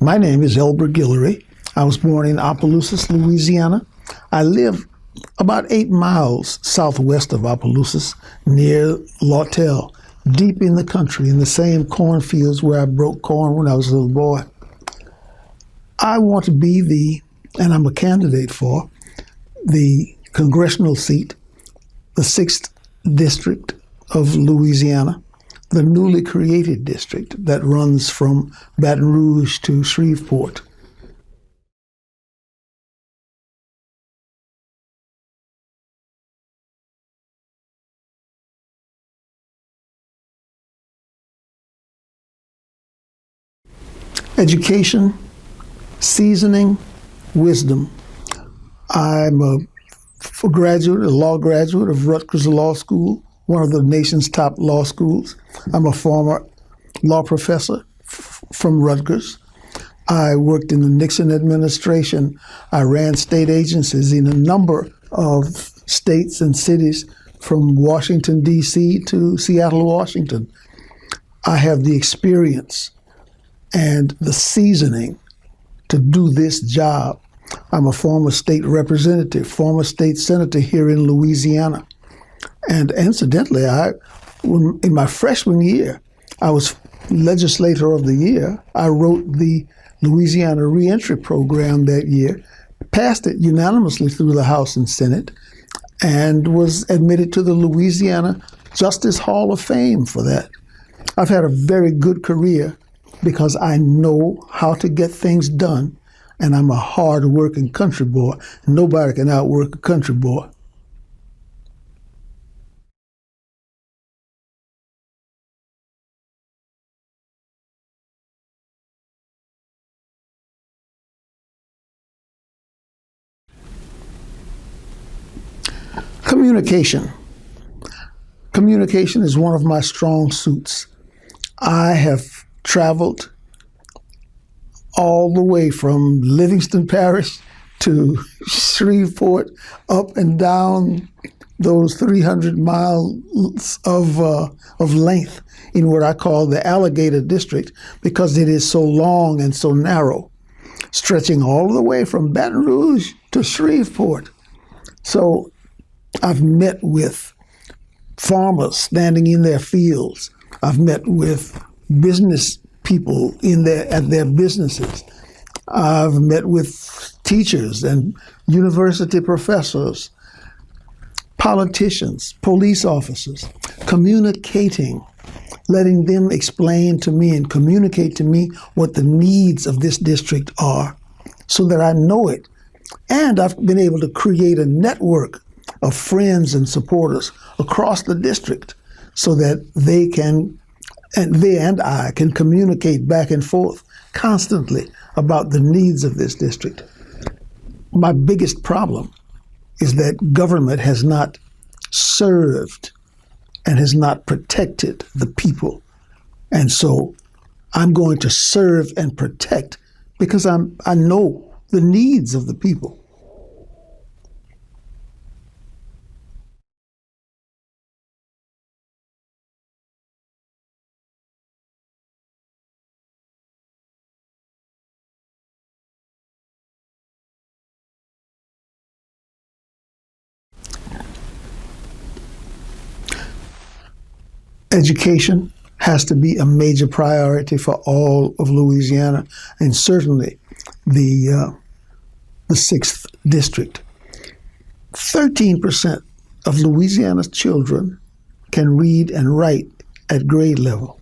My name is Elbert Guillory. I was born in Opelousas, Louisiana. I live about 8 miles southwest of Opelousas, near Lawtell, deep in the country, in the same cornfields where I broke corn when I was a little boy. I want to be and I'm a candidate for, the congressional seat, the 6th District of Louisiana, the newly created district that runs from Baton Rouge to Shreveport. Education, seasoning, wisdom. I'm a law graduate of Rutgers Law School, one of the nation's top law schools. I'm a former law professor from Rutgers. I worked in the Nixon administration. I ran state agencies in a number of states and cities, from Washington, D.C. to Seattle, Washington. I have the experience and the seasoning to do this job. I'm a former state representative, former state senator here in Louisiana. And incidentally, in my freshman year, I was legislator of the year. I wrote the Louisiana reentry program that year, passed it unanimously through the House and Senate, and was admitted to the Louisiana Justice Hall of Fame for that. I've had a very good career because I know how to get things done, and I'm a hard-working country boy. Nobody can outwork a country boy. Communication. Communication is one of my strong suits. I have traveled all the way from Livingston Parish to Shreveport, up and down those 300 miles of length in what I call the Alligator District, because it is so long and so narrow, stretching all the way from Baton Rouge to Shreveport. So I've met with farmers standing in their fields. I've met with business people at their businesses. I've met with teachers and university professors, politicians, police officers, communicating, letting them explain to me and communicate to me what the needs of this district are so that I know it. And I've been able to create a network of friends and supporters across the district so that they and I can communicate back and forth constantly about the needs of this district. My biggest problem is that government has not served and has not protected the people. And so I'm going to serve and protect because I know the needs of the people. Education has to be a major priority for all of Louisiana, and certainly the 6th District. 13% of Louisiana's children can read and write at grade level.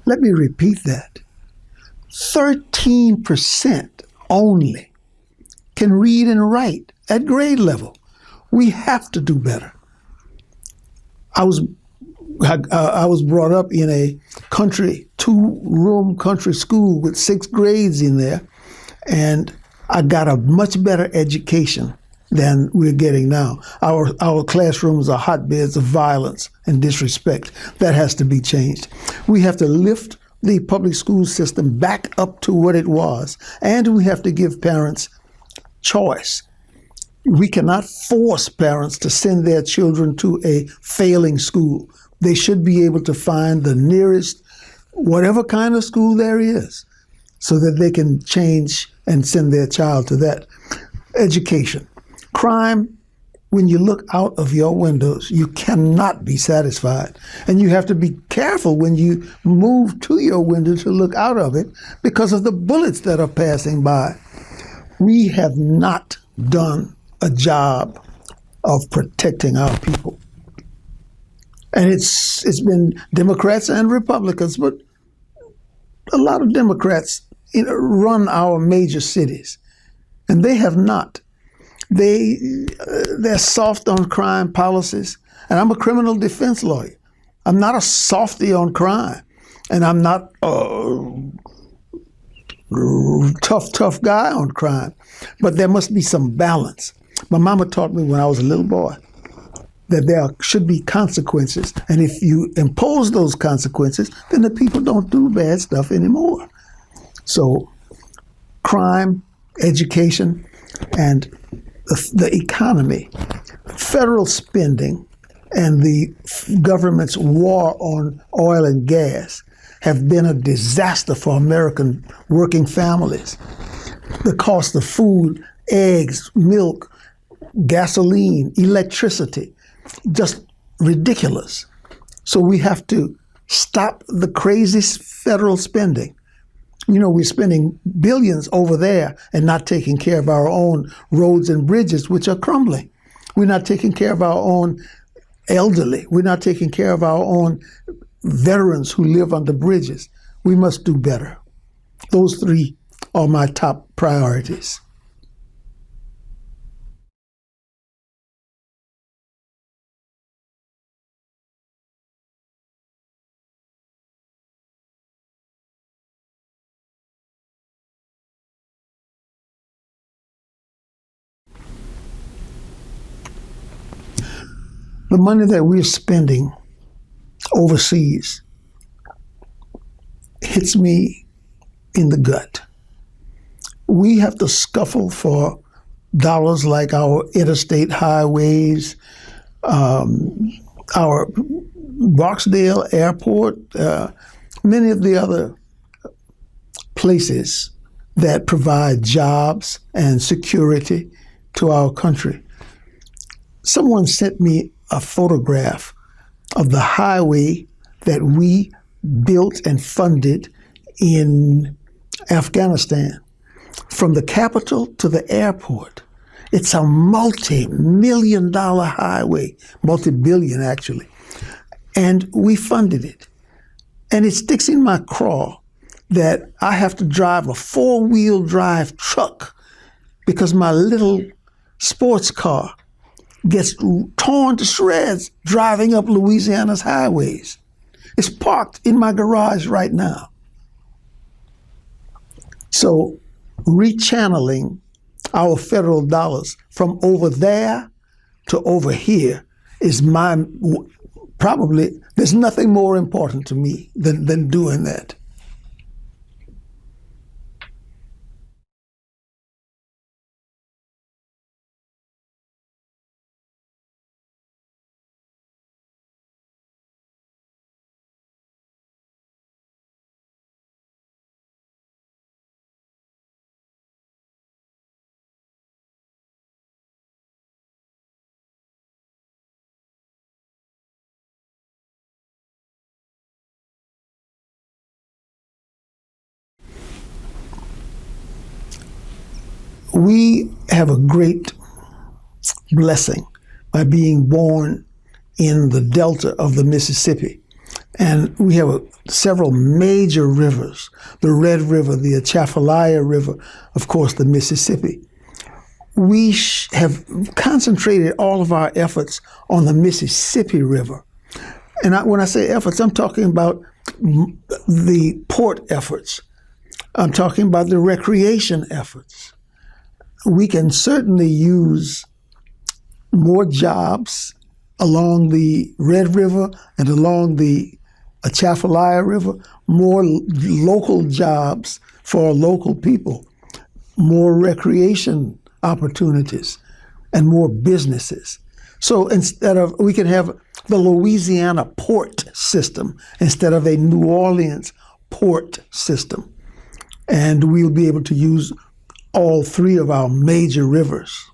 Let me repeat that. 13% only can read and write at grade level. We have to do better. I was brought up in a two-room country school with 6 grades in there, and I got a much better education than we're getting now. Our classrooms are hotbeds of violence and disrespect. That has to be changed. We have to lift the public school system back up to what it was, and we have to give parents choice. We cannot force parents to send their children to a failing school. They should be able to find the nearest, whatever kind of school there is, so that they can change and send their child to that. Education. Crime, when you look out of your windows, you cannot be satisfied. And you have to be careful when you move to your window to look out of it because of the bullets that are passing by. We have not done a job of protecting our people. And it's been Democrats and Republicans, but a lot of Democrats run our major cities, and they have not. They're soft on crime policies, and I'm a criminal defense lawyer. I'm not a softy on crime, and I'm not a tough guy on crime, but there must be some balance. My mama taught me when I was a little boy that there should be consequences, and if you impose those consequences, then the people don't do bad stuff anymore. So crime, education, and the economy, federal spending, and the government's war on oil and gas have been a disaster for American working families. The cost of food, eggs, milk, gasoline, electricity, just ridiculous. So we have to stop the crazy federal spending. You know, we're spending billions over there and not taking care of our own roads and bridges, which are crumbling. We're not taking care of our own elderly. We're not taking care of our own veterans who live under bridges. We must do better. Those three are my top priorities. The money that we're spending overseas hits me in the gut. We have to scuffle for dollars like our interstate highways, our Barksdale Airport, many of the other places that provide jobs and security to our country. Someone sent me a photograph of the highway that we built and funded in Afghanistan, from the capital to the airport. It's a multi-million-dollar highway, multi-billion actually, and we funded it. And it sticks in my craw that I have to drive a four-wheel drive truck because my little sports car gets torn to shreds driving up Louisiana's highways. It's parked in my garage right now. So rechanneling our federal dollars from over there to over here is there's nothing more important to me than doing that. We have a great blessing by being born in the delta of the Mississippi. And we have several major rivers, the Red River, the Atchafalaya River, of course, the Mississippi. We have concentrated all of our efforts on the Mississippi River. And when I say efforts, I'm talking about the port efforts. I'm talking about the recreation efforts. We can certainly use more jobs along the Red River and along the Atchafalaya River, more local jobs for local people, more recreation opportunities, and more businesses. So we can have the Louisiana port system instead of a New Orleans port system. and we'll be able to use all three of our major rivers.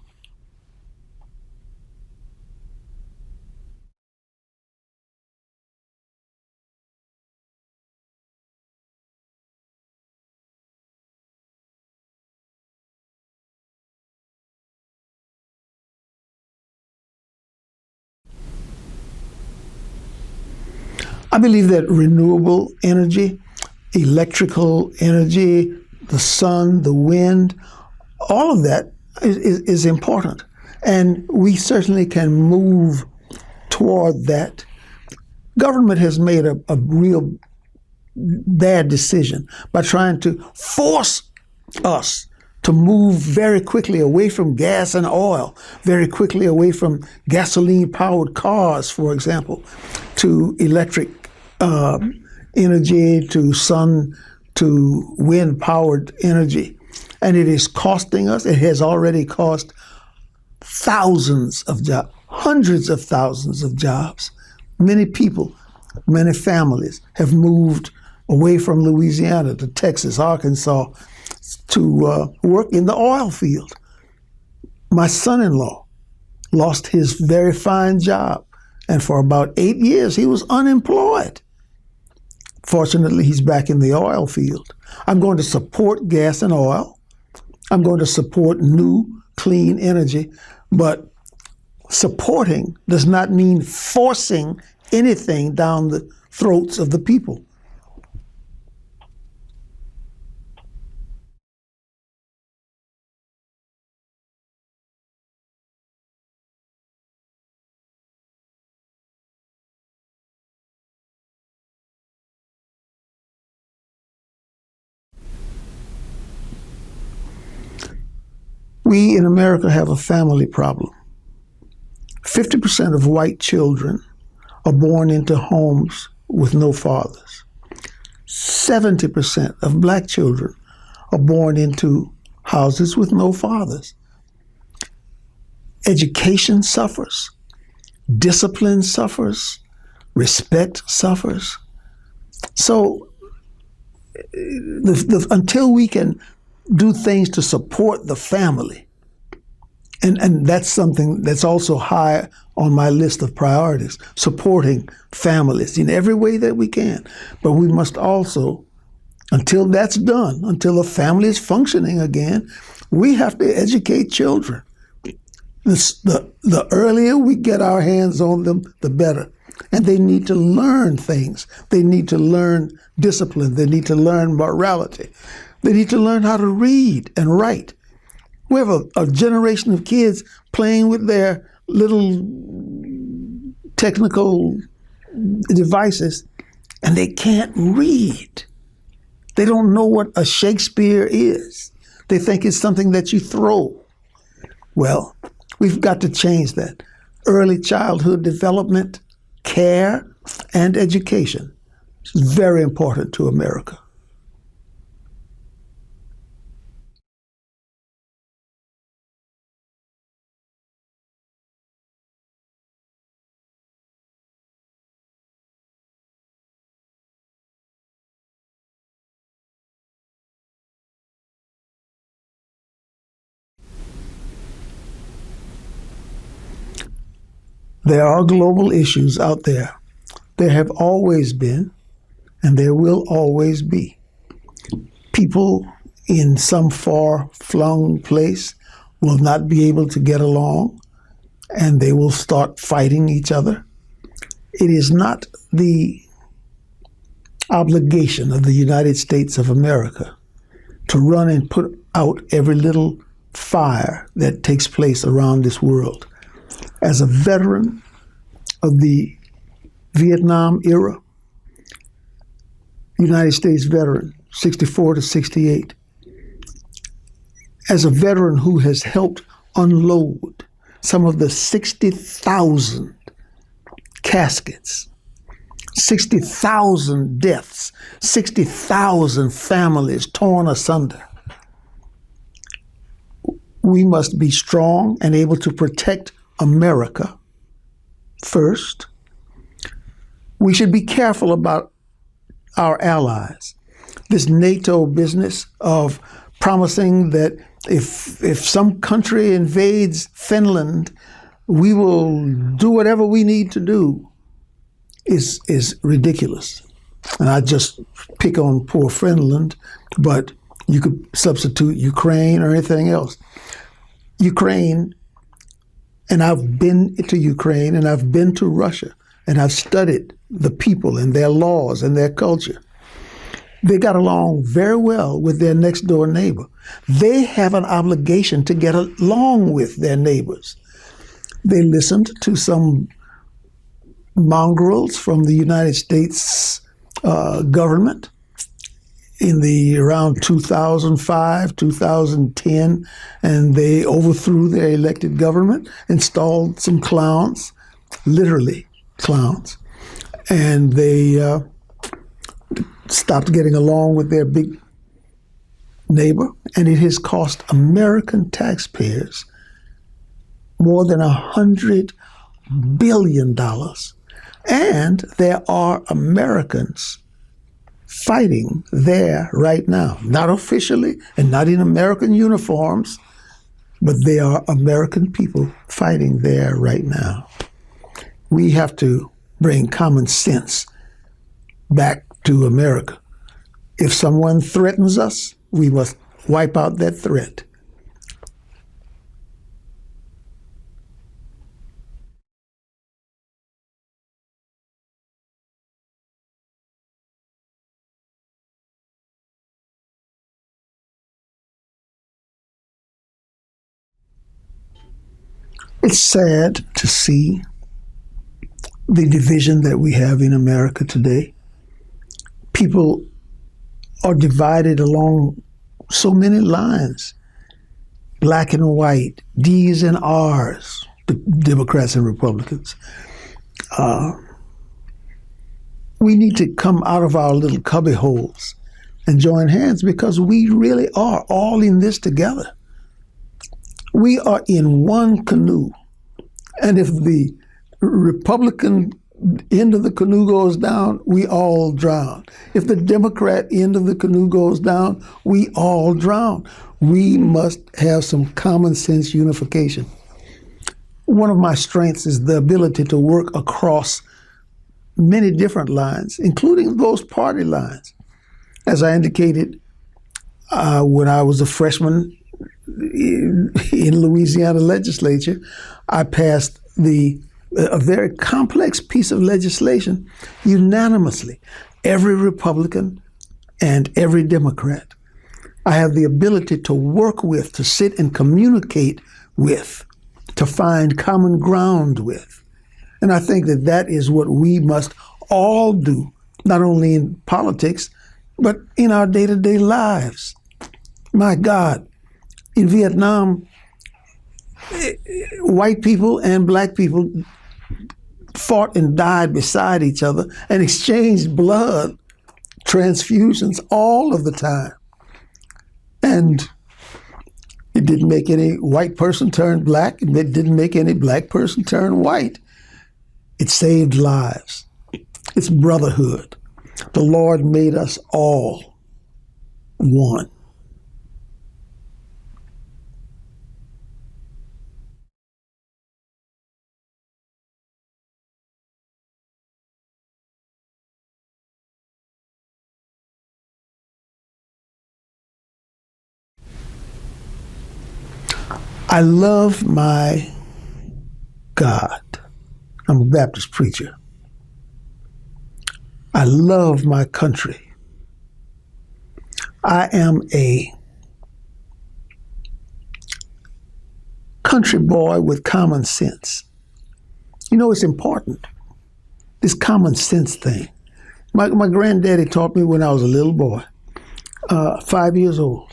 I believe that renewable energy, electrical energy, the sun, the wind, all of that is important. And we certainly can move toward that. Government has made a real bad decision by trying to force us to move very quickly away from gas and oil, very quickly away from gasoline-powered cars, for example, to electric energy, to sun, to wind-powered energy. And it is costing us, it has already cost thousands of jobs, hundreds of thousands of jobs. Many people, many families have moved away from Louisiana to Texas, Arkansas, to work in the oil field. My son-in-law lost his very fine job, and for about 8 years he was unemployed. Fortunately, he's back in the oil field. I'm going to support gas and oil. I'm going to support new, clean energy, but supporting does not mean forcing anything down the throats of the people. We in America have a family problem. 50% of white children are born into homes with no fathers. 70% of black children are born into houses with no fathers. Education suffers, discipline suffers, respect suffers. So until we can do things to support the family, and that's something that's also high on my list of priorities, supporting families in every way that we can. But we must also, until that's done, until a family is functioning again, we have to educate children. The earlier we get our hands on them, the better. And they need to learn things. They need to learn discipline. They need to learn morality. They need to learn how to read and write. We have a generation of kids playing with their little technical devices, and they can't read. They don't know what a Shakespeare is. They think it's something that you throw. Well, we've got to change that. Early childhood development, care, and education is very important to America. There are global issues out there. There have always been, and there will always be. People in some far-flung place will not be able to get along, and they will start fighting each other. It is not the obligation of the United States of America to run and put out every little fire that takes place around this world. As a veteran of the Vietnam era, United States veteran, 64 to 68, as a veteran who has helped unload some of the 60,000 caskets, 60,000 deaths, 60,000 families torn asunder, we must be strong and able to protect America first. We should be careful about our allies. this NATO business of promising that if some country invades Finland, we will do whatever we need to do is ridiculous. And I just pick on poor Finland, but you could substitute Ukraine or anything else. Ukraine, and I've been to Ukraine and I've been to Russia and I've studied the people and their laws and their culture. They got along very well with their next door neighbor. They have an obligation to get along with their neighbors. They listened to some mongrels from the United States government in the around 2005, 2010, and they overthrew their elected government, installed some clowns, literally clowns, and they stopped getting along with their big neighbor, and it has cost American taxpayers more than $100 billion. And there are Americans fighting there right now, not officially and not in American uniforms, but they are American people fighting there right now. We have to bring common sense back to America. If someone threatens us, we must wipe out that threat. It's sad to see the division that we have in America today. People are divided along so many lines, black and white, D's and R's, the Democrats and Republicans. We need to come out of our little cubby holes and join hands because we really are all in this together. We are in one canoe. And if the Republican end of the canoe goes down, we all drown. If the Democrat end of the canoe goes down, we all drown. We must have some common sense unification. One of my strengths is the ability to work across many different lines, including those party lines. As I indicated, when I was a freshman in Louisiana legislature, I passed a very complex piece of legislation unanimously, every Republican and every Democrat. I have the ability to work with, to sit and communicate with, to find common ground with. And I think that that is what we must all do, not only in politics, but in our day-to-day lives. My God, in Vietnam, white people and black people fought and died beside each other and exchanged blood transfusions all of the time. And it didn't make any white person turn black, and it didn't make any black person turn white. It saved lives. It's brotherhood. The Lord made us all one. I love my God. I'm a Baptist preacher. I love my country. I am a country boy with common sense. You know, it's important, this common sense thing. My granddaddy taught me when I was a little boy, 5 years old.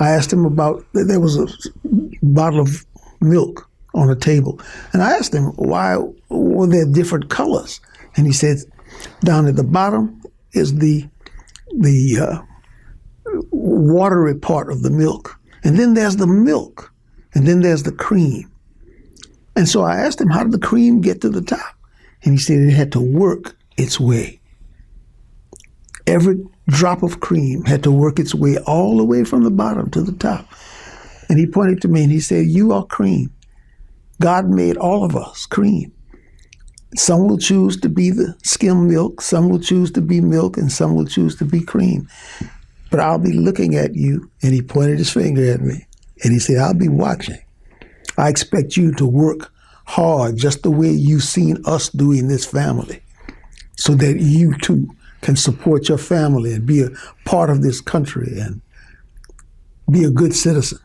I asked him about, there was a bottle of milk on a table. And I asked him, why were there different colors? And he said, down at the bottom is the watery part of the milk. And then there's the milk. And then there's the cream. And so I asked him, how did the cream get to the top? And he said it had to work its way. Every drop of cream had to work its way all the way from the bottom to the top. And he pointed to me and he said, "You are cream. God made all of us cream. Some will choose to be the skim milk, some will choose to be milk, and some will choose to be cream. But I'll be looking at you," and he pointed his finger at me, and he said, "I'll be watching. I expect you to work hard just the way you've seen us do in this family, so that you too can support your family and be a part of this country and be a good citizen."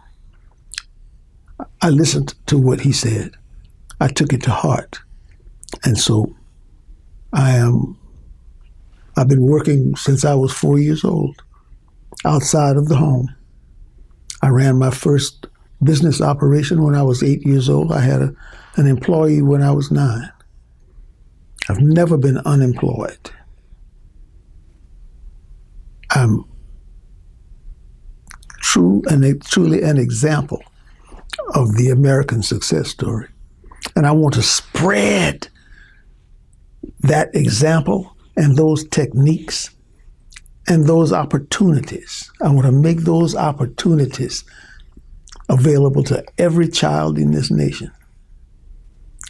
I listened to what he said. I took it to heart. And so I've been working since I was 4 years old, outside of the home. I ran my first business operation when I was 8 years old. I had an employee when I was 9. I've never been unemployed. I'm truly an example of the American success story. And I want to spread that example and those techniques and those opportunities. I want to make those opportunities available to every child in this nation.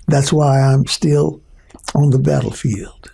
That's why I'm still on the battlefield.